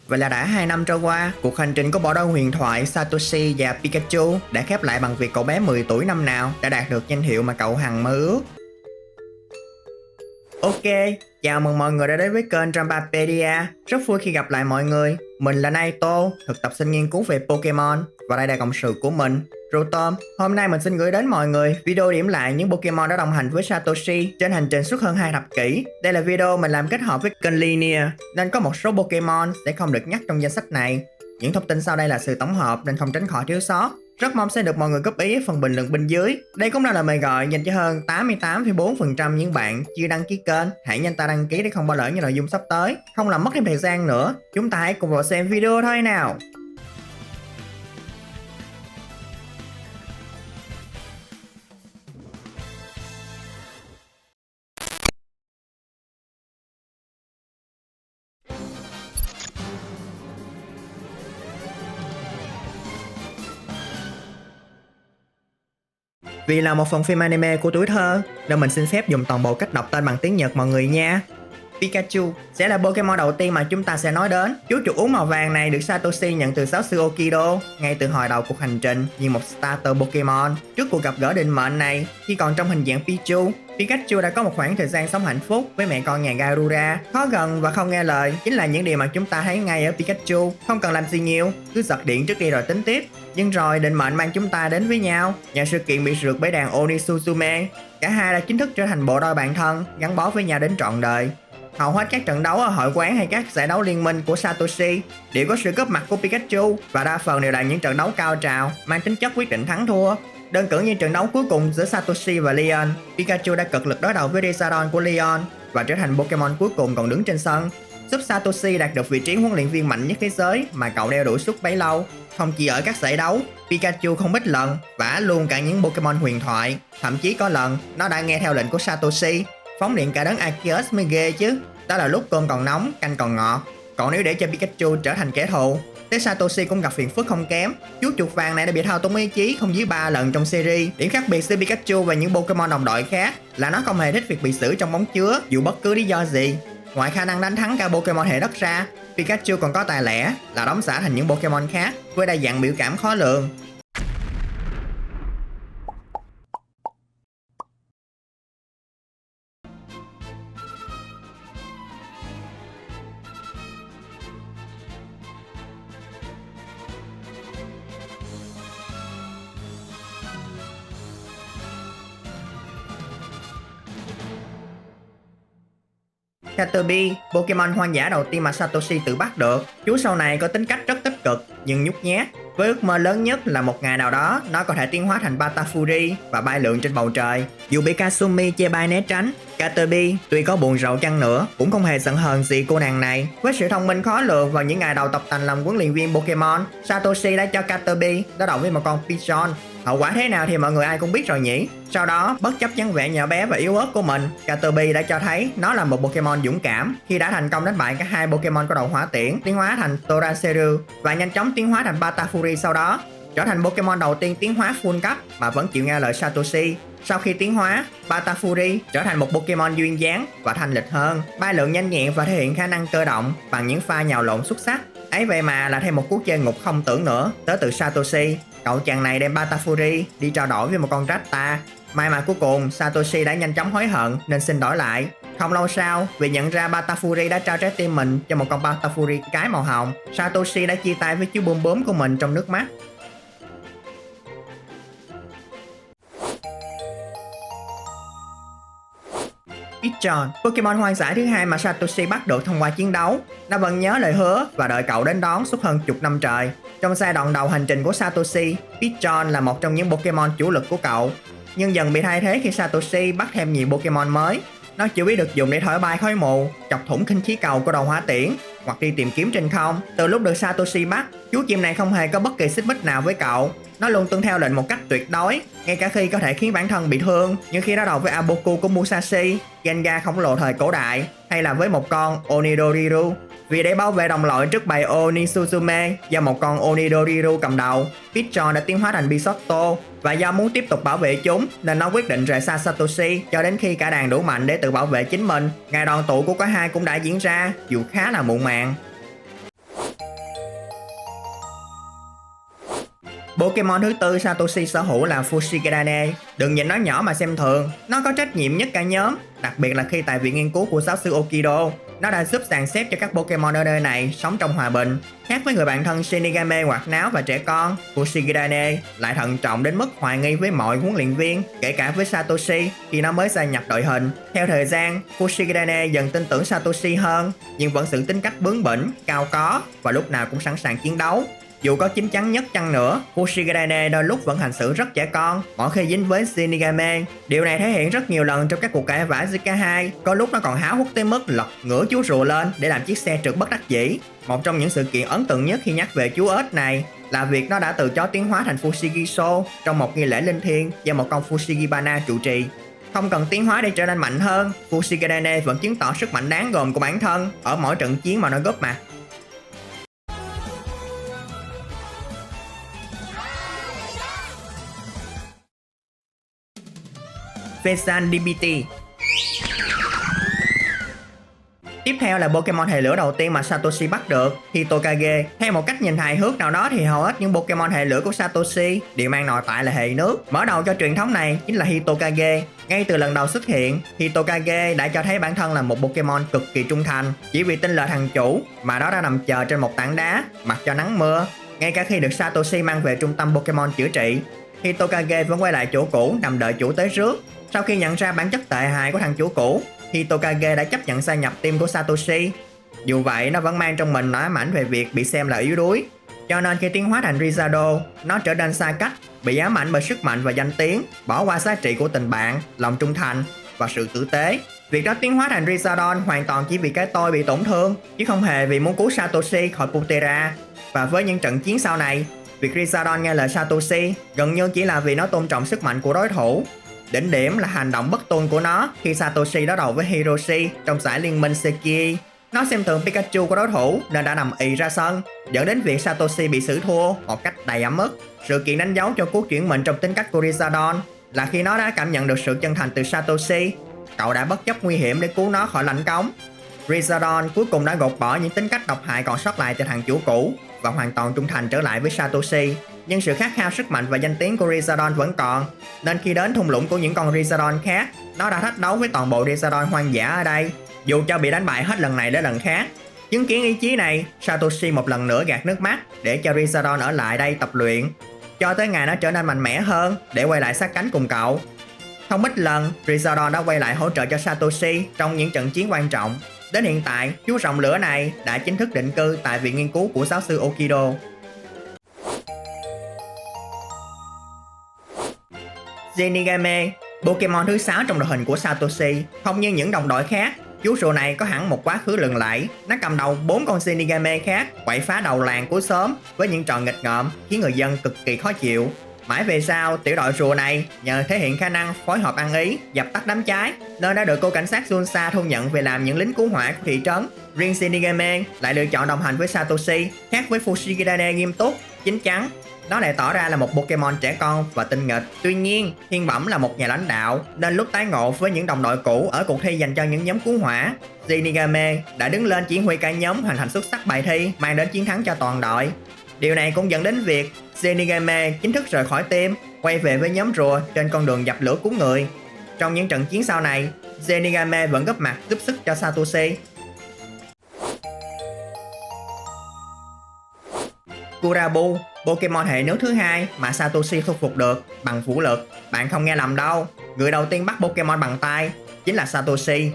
Vậy là đã 2 năm trôi qua, cuộc hành trình của bộ đôi huyền thoại Satoshi và Pikachu đã khép lại bằng việc cậu bé 10 tuổi năm nào đã đạt được danh hiệu mà cậu hằng mơ ước. Ok, chào mừng mọi người đã đến với kênh Drampapedia. Rất vui khi gặp lại mọi người. Mình là Naito, thực tập sinh nghiên cứu về Pokemon. Và đây là cộng sự của mình, Rotom. Hôm nay mình xin gửi đến mọi người video điểm lại những Pokemon đã đồng hành với Satoshi trên hành trình suốt hơn 2 thập kỷ. Đây là video mình làm kết hợp với kênh Linear, nên có một số Pokemon sẽ không được nhắc trong danh sách này. Những thông tin sau đây là sự tổng hợp nên không tránh khỏi thiếu sót. Rất mong sẽ được mọi người góp ý ở phần bình luận bên dưới. Đây cũng là lời mời gọi dành cho hơn 88,4% những bạn chưa đăng ký kênh. Hãy nhanh tay đăng ký để không bỏ lỡ những nội dung sắp tới. Không làm mất thêm thời gian nữa. Chúng ta hãy cùng vào xem video thôi nào. Vì là một phần phim anime của tuổi thơ, nên mình xin phép dùng toàn bộ cách đọc tên bằng tiếng Nhật mọi người nha. Pikachu sẽ là Pokemon đầu tiên mà chúng ta sẽ nói đến. Chú chuột uống màu vàng này được Satoshi nhận từ giáo sư Okido ngay từ hồi đầu cuộc hành trình như một starter Pokemon. Trước cuộc gặp gỡ định mệnh này, khi còn trong hình dạng Pichu, Pikachu đã có một khoảng thời gian sống hạnh phúc với mẹ con nhà Garura. Khó gần và không nghe lời chính là những điều mà chúng ta thấy ngay ở Pikachu. Không cần làm gì nhiều, cứ giật điện trước đi rồi tính tiếp. Nhưng rồi định mệnh mang chúng ta đến với nhau nhờ sự kiện bị rượt bởi đàn Oni Suzume. Cả hai đã chính thức trở thành bộ đôi bạn thân, gắn bó với nhau đến trọn đời. Hầu hết các trận đấu ở hội quán hay các giải đấu liên minh của Satoshi đều có sự góp mặt của Pikachu, và đa phần đều là những trận đấu cao trào mang tính chất quyết định thắng thua. Đơn cử như trận đấu cuối cùng giữa Satoshi và Leon, Pikachu đã cực lực đối đầu với Desardon của Leon và trở thành Pokemon cuối cùng còn đứng trên sân, giúp Satoshi đạt được vị trí huấn luyện viên mạnh nhất thế giới mà cậu đeo đuổi suốt bấy lâu. Không chỉ ở các giải đấu, Pikachu không ít lần vả luôn cả những Pokemon huyền thoại. Thậm chí có lần nó đã nghe theo lệnh của Satoshi phóng điện cả đấng Arceus mới ghê chứ. Đó là lúc cơm còn nóng, canh còn ngọt. Còn nếu để cho Pikachu trở thành kẻ thù, thế Satoshi cũng gặp phiền phức không kém. Chú chuột vàng này đã bị thao túng ý chí không dưới 3 lần trong series. Điểm khác biệt giữa Pikachu và những Pokemon đồng đội khác là nó không hề thích việc bị xử trong bóng chứa dù bất cứ lý do gì. Ngoài khả năng đánh thắng cả Pokemon hệ đất ra, Pikachu còn có tài lẻ là đóng xả thành những Pokemon khác với đa dạng biểu cảm khó lường. Caterpie, Pokemon hoang dã đầu tiên mà Satoshi tự bắt được. Chú sau này có tính cách rất tích cực nhưng nhút nhát, với ước mơ lớn nhất là một ngày nào đó nó có thể tiến hóa thành Batafuri và bay lượn trên bầu trời. Dù bị Kasumi chê bai né tránh, Caterpie tuy có buồn rầu chăng nữa cũng không hề giận hờn gì cô nàng này. Với sự thông minh khó lường vào những ngày đầu tập tành làm huấn luyện viên Pokemon, Satoshi đã cho Caterpie đối đầu với một con Pigeon. Hậu quả thế nào thì mọi người ai cũng biết rồi nhỉ. Sau đó, bất chấp dáng vẻ nhỏ bé và yếu ớt của mình, Caterpie đã cho thấy nó là một Pokemon dũng cảm khi đã thành công đánh bại cả hai Pokemon có đầu hỏa tiễn, tiến hóa thành Toraceru và nhanh chóng tiến hóa thành Batafuri sau đó, trở thành Pokemon đầu tiên tiến hóa full cấp mà vẫn chịu nghe lời Satoshi. Sau khi tiến hóa, Batafuri trở thành một Pokemon duyên dáng và thanh lịch hơn, bay lượn nhanh nhẹn và thể hiện khả năng cơ động bằng những pha nhào lộn xuất sắc. Ấy vậy mà là thêm một cú chơi ngục không tưởng nữa tới từ Satoshi. Cậu chàng này đem Batafuri đi trao đổi với một con Rattata. May mà cuối cùng Satoshi đã nhanh chóng hối hận nên xin đổi lại. Không lâu sau, vì nhận ra Batafuri đã trao trái tim mình cho một con Batafuri cái màu hồng, Satoshi đã chia tay với chú bướm bướm của mình trong nước mắt. Pigeon, Pokemon hoang dã thứ hai mà Satoshi bắt được thông qua chiến đấu. Nó vẫn nhớ lời hứa và đợi cậu đến đón suốt hơn chục năm trời. Trong giai đoạn đầu hành trình của Satoshi, Pigeon là một trong những Pokemon chủ lực của cậu, nhưng dần bị thay thế khi Satoshi bắt thêm nhiều Pokemon mới. Nó chỉ biết được dùng để thổi bay khói mù, chọc thủng khinh khí cầu của đầu hỏa tiễn hoặc đi tìm kiếm trên không. Từ lúc được Satoshi bắt, chú chim này không hề có bất kỳ xích mích nào với cậu. Nó luôn tuân theo lệnh một cách tuyệt đối, ngay cả khi có thể khiến bản thân bị thương, như khi đối đầu với Aboku của Musashi, Gengar khổng lồ thời cổ đại, hay là với một con Onidoriru. Vì để bảo vệ đồng loại trước bầy Oni Suzume do một con Onidoriru cầm đầu, Pigeon đã tiến hóa thành Bisotto, và do muốn tiếp tục bảo vệ chúng nên nó quyết định rời xa Satoshi cho đến khi cả đàn đủ mạnh để tự bảo vệ chính mình. Ngày đoàn tụ của cả hai cũng đã diễn ra, dù khá là muộn màng. Pokemon thứ tư Satoshi sở hữu là Fushigedane. Đừng nhìn nó nhỏ mà xem thường, nó có trách nhiệm nhất cả nhóm, đặc biệt là khi tại viện nghiên cứu của giáo sư Okido. Nó đã giúp dàn xếp cho các Pokemon ở nơi này sống trong hòa bình. Khác với người bạn thân Shinigami hoạt náo và trẻ con, Fushigedane lại thận trọng đến mức hoài nghi với mọi huấn luyện viên, kể cả với Satoshi khi nó mới gia nhập đội hình. Theo thời gian, Fushigedane dần tin tưởng Satoshi hơn, nhưng vẫn giữ tính cách bướng bỉnh, cao có và lúc nào cũng sẵn sàng chiến đấu. Dù có chín chắn nhất chăng nữa, Fushigedane đôi lúc vẫn hành xử rất trẻ con mỗi khi dính với Shinigami. Điều này thể hiện rất nhiều lần trong các cuộc cãi vã giữa cả hai. Có lúc nó còn háo hức tới mức lật ngửa chú rùa lên để làm chiếc xe trượt bất đắc dĩ. Một trong những sự kiện ấn tượng nhất khi nhắc về chú ếch này là việc nó đã từ chối tiến hóa thành Fusigiso trong một nghi lễ linh thiêng do một con Fushigibana trụ trì. Không cần tiến hóa để trở nên mạnh hơn, Fushigedane vẫn chứng tỏ sức mạnh đáng gờm của bản thân ở mỗi trận chiến mà nó góp mặt. Vesan DBT. Tiếp theo là Pokemon hệ lửa đầu tiên mà Satoshi bắt được, Hitokage. Theo một cách nhìn hài hước nào đó thì hầu hết những Pokemon hệ lửa của Satoshi đều mang nội tại là hệ nước. Mở đầu cho truyền thống này chính là Hitokage. Ngay từ lần đầu xuất hiện, Hitokage đã cho thấy bản thân là một Pokemon cực kỳ trung thành. Chỉ vì tin lời thằng chủ mà nó đã nằm chờ trên một tảng đá, mặc cho nắng mưa. Ngay cả khi được Satoshi mang về trung tâm Pokemon chữa trị, Hitokage vẫn quay lại chỗ cũ nằm đợi chủ tới rước. Sau khi nhận ra bản chất tệ hại của thằng chủ cũ, Hitokage đã chấp nhận gia nhập team của Satoshi. Dù vậy, nó vẫn mang trong mình nỗi ám ảnh về việc bị xem là yếu đuối. Cho nên khi tiến hóa thành Rizado, nó trở nên xa cách, bị ám ảnh bởi sức mạnh và danh tiếng, bỏ qua giá trị của tình bạn, lòng trung thành và sự tử tế. Việc đó tiến hóa thành Rizadon hoàn toàn chỉ vì cái tôi bị tổn thương, chứ không hề vì muốn cứu Satoshi khỏi Putera. Và với những trận chiến sau này, việc Rizadon nghe lời Satoshi gần như chỉ là vì nó tôn trọng sức mạnh của đối thủ. Đỉnh điểm là hành động bất tuân của nó khi Satoshi đối đầu với Hiroshi trong giải liên minh Sekii. Nó xem thường Pikachu của đối thủ nên đã nằm ì ra sân, dẫn đến việc Satoshi bị xử thua một cách đầy ấm ức. Sự kiện đánh dấu cho cú chuyển mình trong tính cách của Rizadon là khi nó đã cảm nhận được sự chân thành từ Satoshi, cậu đã bất chấp nguy hiểm để cứu nó khỏi lãnh cống. Rizadon cuối cùng đã gột bỏ những tính cách độc hại còn sót lại từ thằng chủ cũ và hoàn toàn trung thành trở lại với Satoshi. Nhưng sự khát khao sức mạnh và danh tiếng của Rizadon vẫn còn, nên khi đến thung lũng của những con Rizadon khác, nó đã thách đấu với toàn bộ Rizadon hoang dã ở đây, dù cho bị đánh bại hết lần này đến lần khác. Chứng kiến ý chí này, Satoshi một lần nữa gạt nước mắt để cho Rizadon ở lại đây tập luyện, cho tới ngày nó trở nên mạnh mẽ hơn để quay lại sát cánh cùng cậu. Không ít lần, Rizadon đã quay lại hỗ trợ cho Satoshi trong những trận chiến quan trọng. Đến hiện tại, chú rồng lửa này đã chính thức định cư tại viện nghiên cứu của giáo sư Okido. Zenigame, Pokemon thứ 6 trong đội hình của Satoshi. Không như những đồng đội khác, chú rùa này có hẳn một quá khứ lừng lẫy. Nó cầm đầu 4 con Zenigame khác, quậy phá đầu làng cuối xóm với những trò nghịch ngợm khiến người dân cực kỳ khó chịu. Mãi về sau, tiểu đội rùa này nhờ thể hiện khả năng phối hợp ăn ý, dập tắt đám cháy nên đã được cô cảnh sát Junsa thu nhận về làm những lính cứu hỏa của thị trấn. Riêng Shinigami lại lựa chọn đồng hành với Satoshi, khác với Fushigedane nghiêm túc, chín chắn. Nó lại tỏ ra là một Pokemon trẻ con và tinh nghịch. Tuy nhiên, Thiên Bẩm là một nhà lãnh đạo, nên lúc tái ngộ với những đồng đội cũ ở cuộc thi dành cho những nhóm cứu hỏa, Shinigami đã đứng lên chỉ huy cả nhóm hoàn thành xuất sắc bài thi, mang đến chiến thắng cho toàn đội. Điều này cũng dẫn đến việc Shinigami chính thức rời khỏi team, quay về với nhóm rùa trên con đường dập lửa cứu người. Trong những trận chiến sau này, Shinigami vẫn góp mặt giúp sức cho Satoshi. Kurabu, Pokemon hệ nước thứ hai mà Satoshi thu phục được bằng vũ lực. Bạn không nghe lầm đâu, người đầu tiên bắt Pokemon bằng tay chính là Satoshi.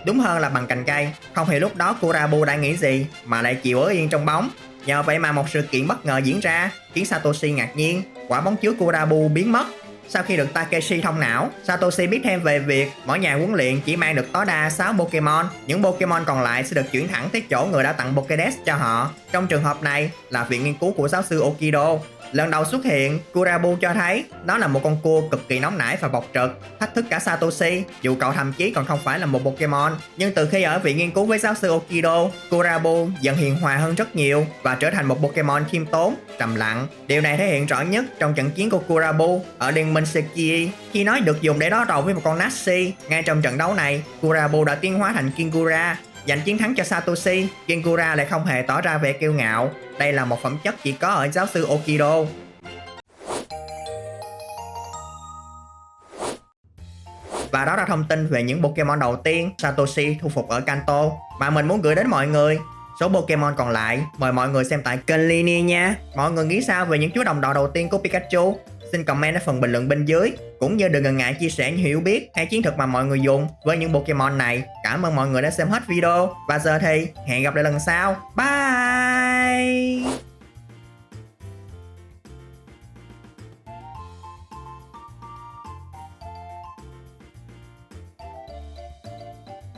Đúng hơn là bằng cành cây. Không hiểu lúc đó Kurabu đã nghĩ gì mà lại chịu ở yên trong bóng. Nhờ vậy mà một sự kiện bất ngờ diễn ra khiến Satoshi ngạc nhiên. Quả bóng chứa Kurabu biến mất. Sau khi được Takeshi thông não, Satoshi biết thêm về việc mỗi nhà huấn luyện chỉ mang được tối đa 6 Pokemon. Những Pokemon còn lại sẽ được chuyển thẳng tới chỗ người đã tặng Pokédex cho họ. Trong trường hợp này là viện nghiên cứu của giáo sư Okido. Lần đầu xuất hiện, Kurabu cho thấy nó là một con cua cực kỳ nóng nảy và bộc trực, thách thức cả Satoshi, dù cậu thậm chí còn không phải là một Pokemon. Nhưng từ khi ở viện nghiên cứu với giáo sư Okido, Kurabu dần hiền hòa hơn rất nhiều và trở thành một Pokemon khiêm tốn, trầm lặng. Điều này thể hiện rõ nhất trong trận chiến của Kurabu ở liên minh Sekii, khi nó được dùng để đối đầu với một con Nashi. Ngay trong trận đấu này, Kurabu đã tiến hóa thành Kingura, giành chiến thắng cho Satoshi. Kingura lại không hề tỏ ra vẻ kiêu ngạo. Đây là một phẩm chất chỉ có ở giáo sư Okido. Và đó là thông tin về những Pokemon đầu tiên Satoshi thu phục ở Kanto mà mình muốn gửi đến mọi người. Số Pokemon còn lại mời mọi người xem tại kênh Linear nha. Mọi người nghĩ sao về những chú đồng đội đầu tiên của Pikachu? Xin comment ở phần bình luận bên dưới. Cũng như đừng ngần ngại chia sẻ những hiểu biết hay chiến thuật mà mọi người dùng với những Pokemon này. Cảm ơn mọi người đã xem hết video. Và giờ thì hẹn gặp lại lần sau. Bye!